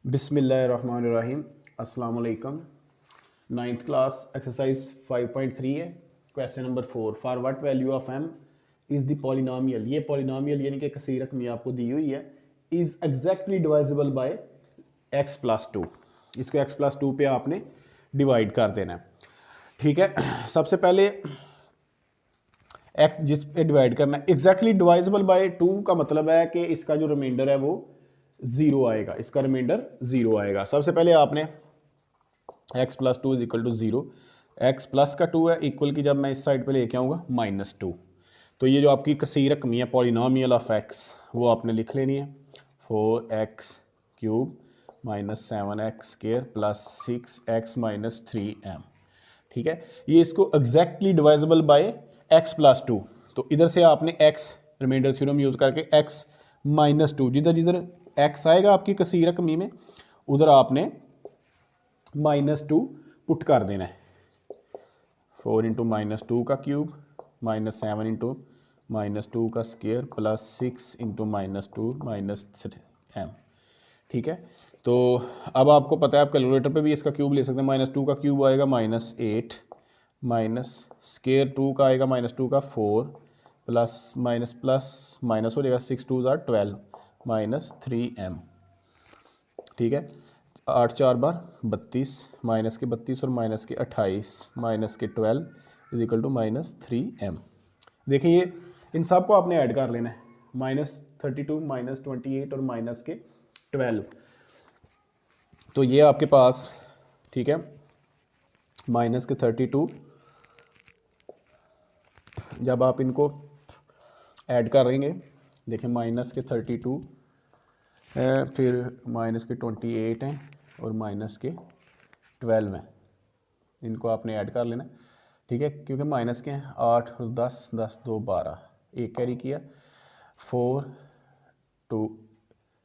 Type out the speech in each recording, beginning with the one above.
बिस्मिल्लाहिर्रहमानिर्रहीम। अस्सलाम वालेकुम। 9th क्लास एक्सरसाइज 5.3 है। Question number 4, for what value of m is the polynomial. ये पॉलिनोमियल यानी कि कसीर रकमी आपको दी हुई है, is exactly divisible bye x+2। इसको x+2 पे आपने डिवाइड कर देना है। ठीक है, सबसे पहले x जिस पे डिवाइड करना है, एग्जैक्टली डिवाइजेबल बाय 2 का मतलब है कि इसका जो रिमाइंडर है वो जीरो आएगा, इसका रिमाइंडर जीरो आएगा। सबसे पहले आपने x+2 is equal to zero, X plus का 2 है इक्वल की जब मैं इस साइड पे लेके आऊँगा -2, तो ये जो आपकी कसीर रकमी है पॉलिनोमियल ऑफ x वो आपने लिख लेनी है। 4x³ - 7x² + 6x - 3m। ठीक है, ये इसको एग्जैक्टली डिवाइजेबल बाय x+2, तो इधर से आपने x रिमाइंडर थ्योरम यूज करके x-2, जिधर जिधर x आएगा आपकी कसीर रकमी में उधर आपने -2 पुट कर देना है। 4 × -2 का क्यूब -7 × -2 का स्क्वायर + 6 × -2 - 3m। ठीक है, तो अब आपको पता है आप कैलकुलेटर पे भी इसका क्यूब ले सकते हैं। -2 का क्यूब आएगा -8, माइनस स्क्वायर 2 का आएगा -2 का 4 प्लस माइनस हो जाएगा 6 2 = 12 - 3m। ठीक है, 8 4 बार 32, माइनस के 32 और माइनस के 28 माइनस के 12 इज इक्वल टू -3m। देखिए ये इन सब को आपने ऐड कर लेना है, -32 -28 और माइनस के 12, तो ये आपके पास ठीक है माइनस के 32, जब आप इनको ऐड करेंगे देखिए माइनस के 32 है, फिर माइनस के 28 हैं और माइनस के 12 हैं, इनको आपने ऐड कर लेना। ठीक है, क्योंकि माइनस के हैं 8 और 10 10 2 12, एक कैरी किया 4 2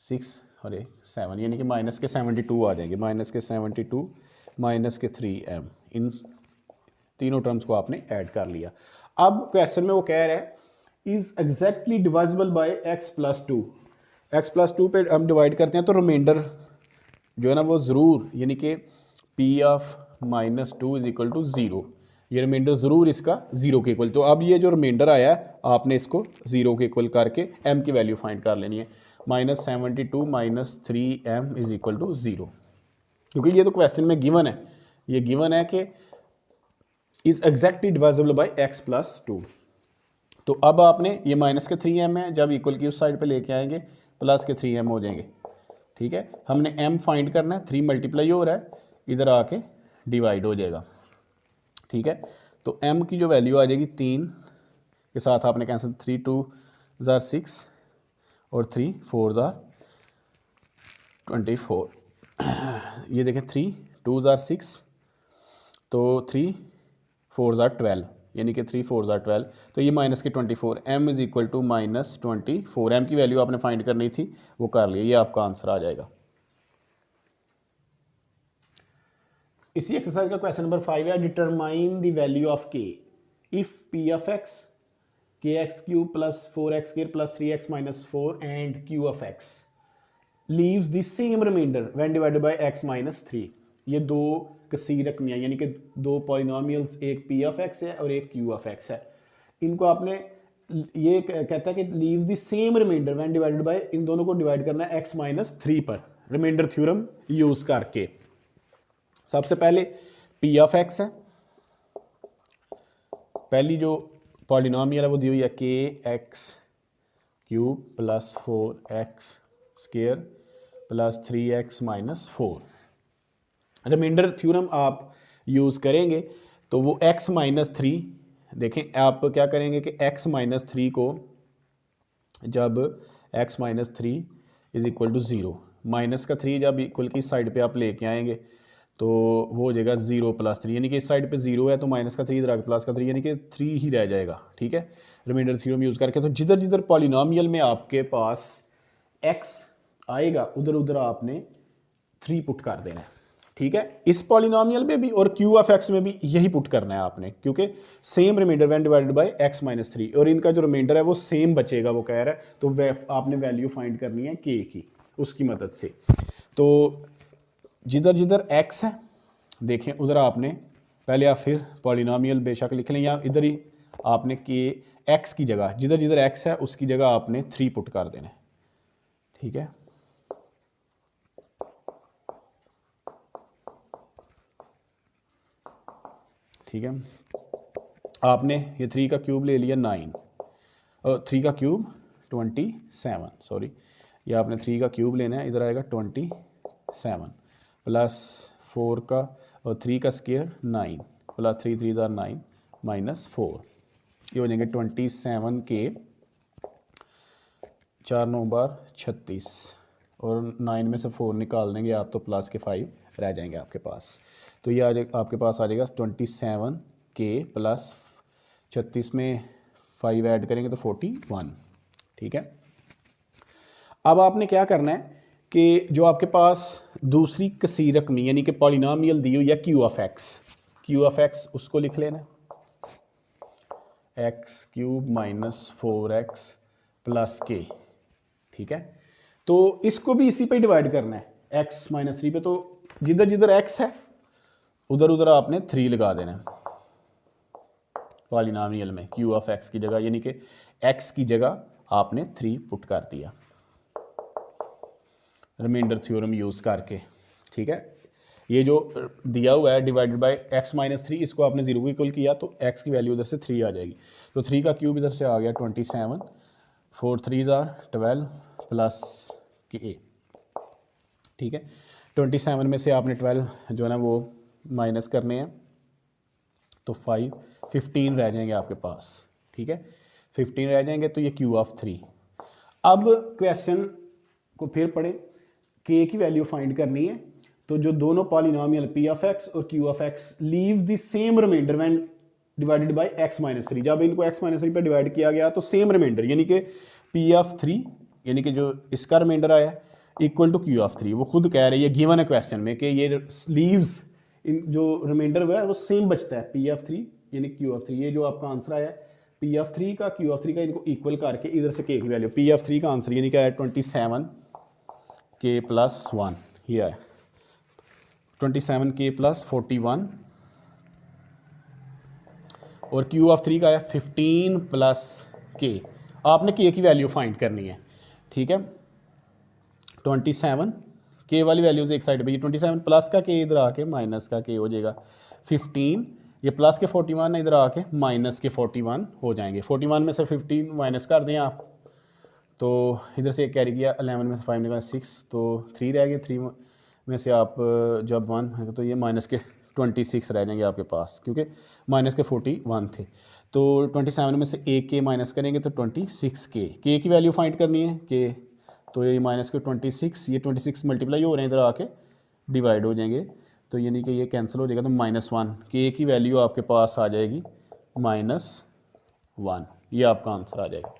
6 और 1 7, यानी कि माइनस के 72 आ जाएंगे। माइनस के 72 माइनस के 3m, इन तीनों टर्म्स को आपने ऐड कर लिया। अब क्वेश्चन में वो कह रहा है is exactly divisible bye x+2। x+2 पे हम डिवाइड करते हैं तो रिमाइंडर जो है ना वो ज़रूर, यानी कि p(-2) इज इक्वल टू 0, ये रिमाइंडर ज़रूर इसका 0 के इक्वल। तो अब ये जो रिमाइंडर आया है आपने इसको 0 के इक्वल करके m की वैल्यू फाइंड कर लेनी है। -72 - 3m इज इक्वल टू 0, क्योंकि ये तो क्वेश्चन में गिवन है, ये गिवन है कि is exactly divisible bye x+2। तो अब आपने ये माइनस के 3m है, जब इक्वल की उस साइड पे लेके आएंगे प्लस के 3m हो जाएंगे। ठीक है, हमने m फाइंड करना है, 3 मल्टीप्लाई हो रहा है, इधर आके डिवाइड हो जाएगा। ठीक है, तो m की जो वैल्यू आ जाएगी 3 के साथ आपने कैंसिल, 3 2 = 6 और 3 4 = 24। ये देखें 3 2 = 6, तो 3 4 = 12, यानी कि 3 4 = 12, तो ये माइनस के 24, m is equal to -24। m की वैल्यू आपने फाइंड करनी थी, वो कर लिया, ये आपका आंसर आ जाएगा। इसी एक्सरसाइज का क्वेश्चन नंबर 5 है, determine the value of k if p(x) kx³ + 4x² + 3x - 4 and q(x) leaves the same remainder when divided by x - 3। ये दो कसीर रकमियाँ यानी कि दो पॉलिनोमियल्स, एक p(x) है और एक q(x) है। इनको आपने ये कहता है कि leaves the same remainder when divided by, इन दोनों को डिवाइड करना है x - 3 पर रिमाइंडर थ्योरम यूज करके। सबसे पहले p(x) है, पहली जो पॉलिनोमियल है वो दी हुई है kx³ + 4x² + 3x - 4। Remainder theorem आप यूज़ करेंगे तो वो x - 3, देखें आप क्या करेंगे कि x - 3 को जब x - 3 is equal to 0, minus का 3 जब इक्वल की साइड पे आप लेके आएंगे तो वो हो जाएगा 0 + 3, यानी कि इस साइड पे 0 है तो माइनस का 3 इधर प्लस का 3, यानी कि 3 ही रह जाएगा। ठीक है, रिमाइंडर थ्योरम यूज़ करके, तो जिधर जिधर पॉलिनोमियल में आपके पास x आएगा उधर उधर आपने 3 पुट कर देना है। ठीक है, इस पॉलिनोमियल में भी और q(x) में भी यही पुट करना है आपने, क्योंकि same remainder when divided by x - 3, और इनका जो रिमाइंडर है वो सेम बचेगा, वो कह रहा है, तो आपने वैल्यू फाइंड करनी है k की, उसकी मदद से। तो जिधर जिधर x है देखें उधर आपने पहले आप फिर पॉलिनोमियल बेशक लिख लें, या इधर ही आपने कि x की जगह जिधर जिधर x है उसकी जगह आपने 3 पुट कर देना है। ठीक है, ठीक है, आपने ये 3 का क्यूब ले लिया 9 और 3 का क्यूब 27, सॉरी ये आपने 3 का क्यूब लेना है, इधर आएगा 27 प्लस 4 का और 3 का स्क्वायर 9 प्लस 3 3 9 माइनस 4, ये हो जाएंगे 27 के 4 9 बार 36 और 9 में से 4 निकाल देंगे आप तो प्लस के 5 रह जाएंगे आपके पास। तो ये आ जाएगा आपके पास आ जाएगा 27 के प्लस 36 में 5 ऐड करेंगे तो 41। ठीक है, अब आपने क्या करना है कि जो आपके पास दूसरी कसीर रकमी यानी कि पॉलिनोमियल दी हुई है क्यू ऑफ एक्स उसको लिख लेना, x cube minus 4x plus के। ठीक है, तो इसको भी इसी पे डिवाइड करना है x माइनस 3 पे, तो जिधर जिधर x है उधर उधर आपने 3 लगा देना है पॉलिनोमियल में क्यू ऑफ एक्स की जगह, यानी कि x की जगह आपने 3 पुट कर दिया रिमाइंडर थ्योरम यूज़ करके। ठीक है, ये जो दिया हुआ है डिवाइडेड बाय x माइनस 3, इसको आपने 0 को इक्वल किया तो x की वैल्यू उधर से 3 आ जाएगी, तो 3 का क्यूब इधर से आ गया 27, 4 3 12 प्लस के। ठीक है, 27 में से आपने 12 जो है ना वो माइनस करने हैं तो 15 रह जाएंगे आपके पास। ठीक है, 15 रह जाएंगे तो ये क्यू ऑफ 3। अब क्वेश्चन को फिर पढ़ें, के की वैल्यू फाइंड करनी है, तो जो दोनों पॉलिनोमियल पी ऑफ एक्स और Q of X leave the same remainder when divided by X minus 3, जब इनको एक्स माइनस 3 पर डिवाइड किया गया तो सेम रिमाइंडर यानी कि पी ऑफ 3 यानी कि जो इसका रिमाइंडर आया इक्वल टू क्यू ऑफ 3, वो खुद कह रही है गिवन है क्वेश्चन में कि ये लीव्स इन जो रिमाइंडर हुआ है वो सेम बचता है पी ऑफ 3 यानी क्यू ऑफ 3। ये जो आपका आंसर आया पी ऑफ 3 का क्यू ऑफ 3 का इनको इक्वल करके इधर से के की वैल्यू पी ऑफ 3 का आंसर यानी क्या है 27 के प्लस 1, ये है 27 के प्लस 41 और क्यू ऑफ 3 का है 15 प्लस के। आपने के की वैल्यू फाइंड करनी है। ठीक है, 27 के वाली वैल्यूज एक साइड पे, 27 प्लस का के इधर आके माइनस का के हो जाएगा 15, ये प्लस के 41 इधर आके माइनस के 41 हो जाएंगे। 41 में से 15 माइनस कर दें आप तो इधर से एक कैरी किया, 11 में से 5 निकाला 6 तो 3 रह गए, 3 में से आप जब 1 है तो ये माइनस के 26 रह जाएंगे आपके पास क्योंकि माइनस के 41 थे। तो 27 में से एक के माइनस करेंगे तो 26 के की वैल्यू फाइंड करनी है के, तो ये माइनस के 26, ये 26 मल्टीप्लाई हो रहे हैं इधर आके डिवाइड हो जाएंगे तो यानी कि ये कैंसिल हो जाएगा तो -1 के की वैल्यू आपके पास आ जाएगी -1, ये आपका आंसर आ जाएगा।